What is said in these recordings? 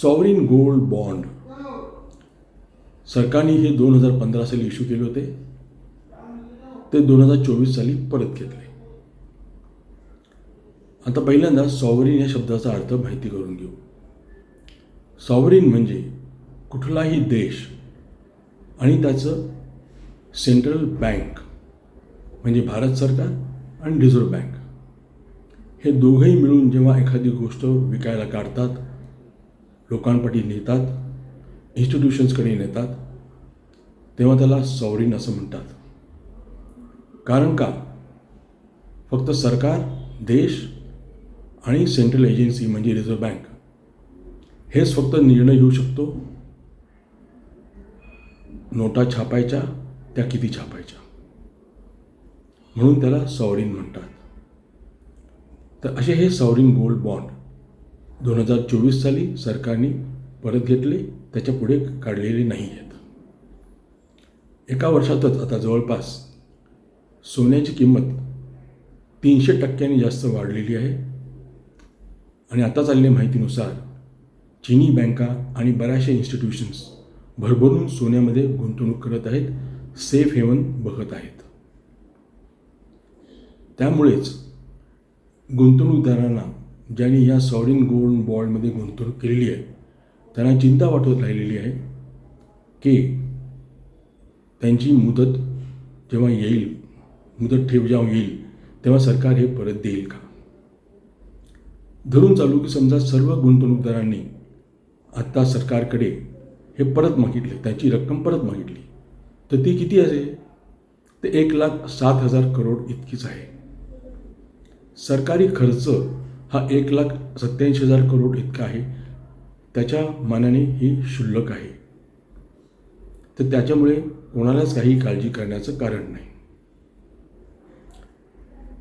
Sovereign gold bond सरकारने हे 2015 साली इश्यू केले होते, ते 2024 साली परत घेतले. आता पहिल्यांदा सॉवरिन या शब्दाचा अर्थ माहिती करून घेऊ. सॉवरिन म्हणजे कुठलाही देश आणि त्याचं सेंट्रल बँक म्हणजे भारत सरकार आणि रिझर्व्ह बँक हे दोघंही मिळून जेव्हा एखादी गोष्ट विकायला काढतात, लोकांपाठी नेतात, इन्स्टिट्यूशन्सकडे नेतात, तेव्हा त्याला सॉवरिन असं म्हणतात. कारण का? फक्त सरकार, देश आणि सेंट्रल एजन्सी म्हणजे रिझर्व्ह बँक हेच फक्त निर्णय घेऊ शकतो नोटा छापायच्या त्या किती छापायच्या, म्हणून त्याला सॉवरिन म्हणतात. तर असे हे सॉवरिन गोल्ड बॉन्ड 2024 साली सरकारने परत घेतले, त्याच्या पुढे काढलेले नाही आहेत. एका वर्षातच आता जवळपास सोन्याची किंमत 300% जास्त वाढलेली आहे. आणि आता चाललेल्या माहितीनुसार चिनी बँका आणि बऱ्याचशा इन्स्टिट्यूशन्स भरभरून सोन्यामध्ये गुंतवणूक करत आहेत, सेफ हेवन बघत आहेत. त्यामुळेच गुंतवणूकदारांना ज्यांनी या सॉवरिन गोल्ड बॉन्डमध्ये गुंतवणूक केलेली आहे त्यांना चिंता वाटत राहिलेली आहे की त्यांची मुदत जेव्हा येईल, मुदत ठेव जेव्हा येईल तेव्हा सरकार हे परत देईल का. धरून चालू की समजा सर्व गुंतवणूकदारांनी आत्ता सरकारकडे हे परत मागितले, त्याची रक्कम परत मागितली, तर ती किती असेल? ते 1,07,000 करोड इतकीच आहे. सरकारी खर्च हा 1,87,000 करोड इतका आहे. त्याच्या मानाने ही क्षुल्लक आहे. तर त्याच्यामुळे कोणालाच काही काळजी करण्याचं कारण नाही.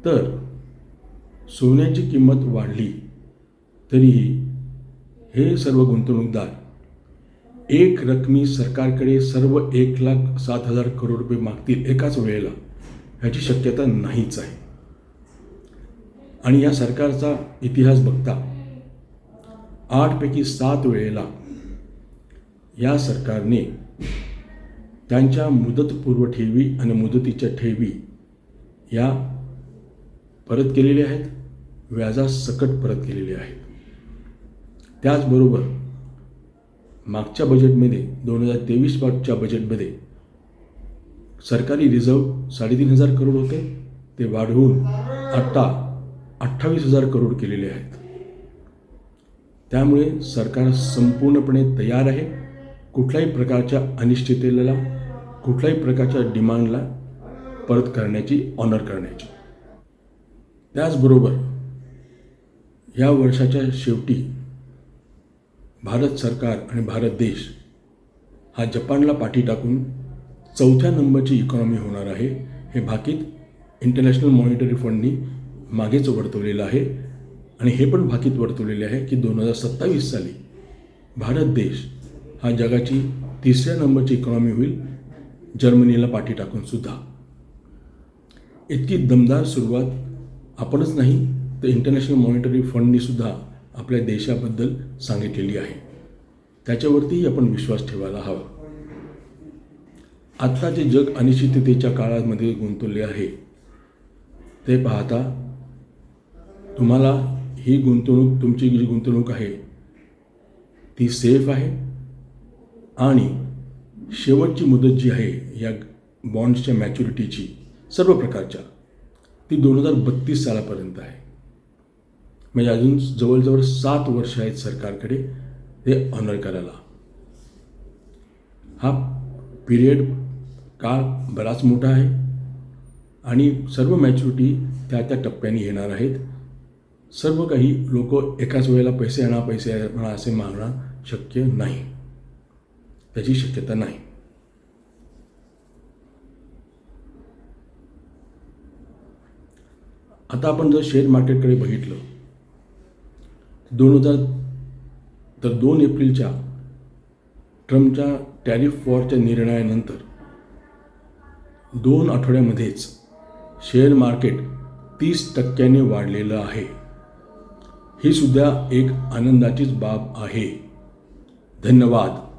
तर सोन्याची किंमत वाढली तरीही हे सर्व गुंतवणूकदार एक रकमी सरकारकडे सर्व 1,07,000 करोड रुपये मागतील एकाच वेळेला, ह्याची शक्यता नाहीच आहे. आणि या सरकारचा इतिहास बघता 8 पैकी 7 वेळेला या सरकारने त्यांच्या मुदतपूर्व ठेवी आणि मुदतीच्या ठेवी या परत केलेल्या आहेत, व्याजासकट परत केलेले आहेत. त्याचबरोबर मागच्या बजेटमध्ये 2023 मागच्या बजेटमध्ये सरकारी रिझर्व्ह 3,500 करोड होते, ते वाढवून आता 28,000 करोड केलेले आहेत. त्यामुळे सरकार संपूर्णपणे तयार आहे कुठल्याही प्रकारच्या अनिश्चिततेला, कुठल्याही प्रकारच्या डिमांडला परत करण्याची, ऑनर करण्याची. त्याचबरोबर या वर्षाच्या शेवटी भारत सरकार आणि भारत देश हा जपानला पाठी टाकून 4थ्या नंबरची इकॉनॉमी होणार आहे. हे भाकीत इंटरनॅशनल मॉनिटरी फंडनी मागेच वर्तवलेलं आहे. आणि हे पण भाकीत वर्तवलेले आहे की 2027 साली भारत देश हा जगाची 3ऱ्या नंबरची इकॉनॉमी होईल, जर्मनीला पाठी टाकून सुद्धा. इतकी दमदार सुरुवात आपणच नाही तर इंटरनॅशनल मॉनिटरी फंडनी सुद्धा आपल्या देशाबद्दल सांगितलेली आहे. त्याच्यावरती आपण विश्वास ठेवायला हवा. आत्ता जे जग अनिश्चिततेच्या काळामध्ये गुंतवले आहे ते पाहता तुम्हाला ही गुंतवणूक, तुमची जी गुंतवणूक आहे ती सेफ आहे. आणि शेवटची मुदत जी आहे या बॉन्ड्सच्या मॅच्युरिटीची सर्व प्रकारच्या, ती 2032 सालापर्यंत आहे. म्हणजे अजून जवळजवळ 7 वर्ष आहेत सरकारकडे ते ऑनर करायला. हा पिरियड काळ बराच मोठा आहे आणि सर्व मॅच्युरिटी त्या टप्प्याने येणार आहेत. सर्व काही लोक एकाच वेळेला पैसे आणा असे मागणं शक्य नाही, त्याची शक्यता नाही. आता आपण जर शेअर मार्केटकडे बघितलं 2 एप्रिलच्या ट्रम्पच्या टॅरिफ वॉरच्या निर्णयानंतर 2 आठवड्यामध्येच शेअर मार्केट 30% वाढलेलं आहे. ही सुद्धा एक आनंदाचीच बाब आहे. धन्यवाद.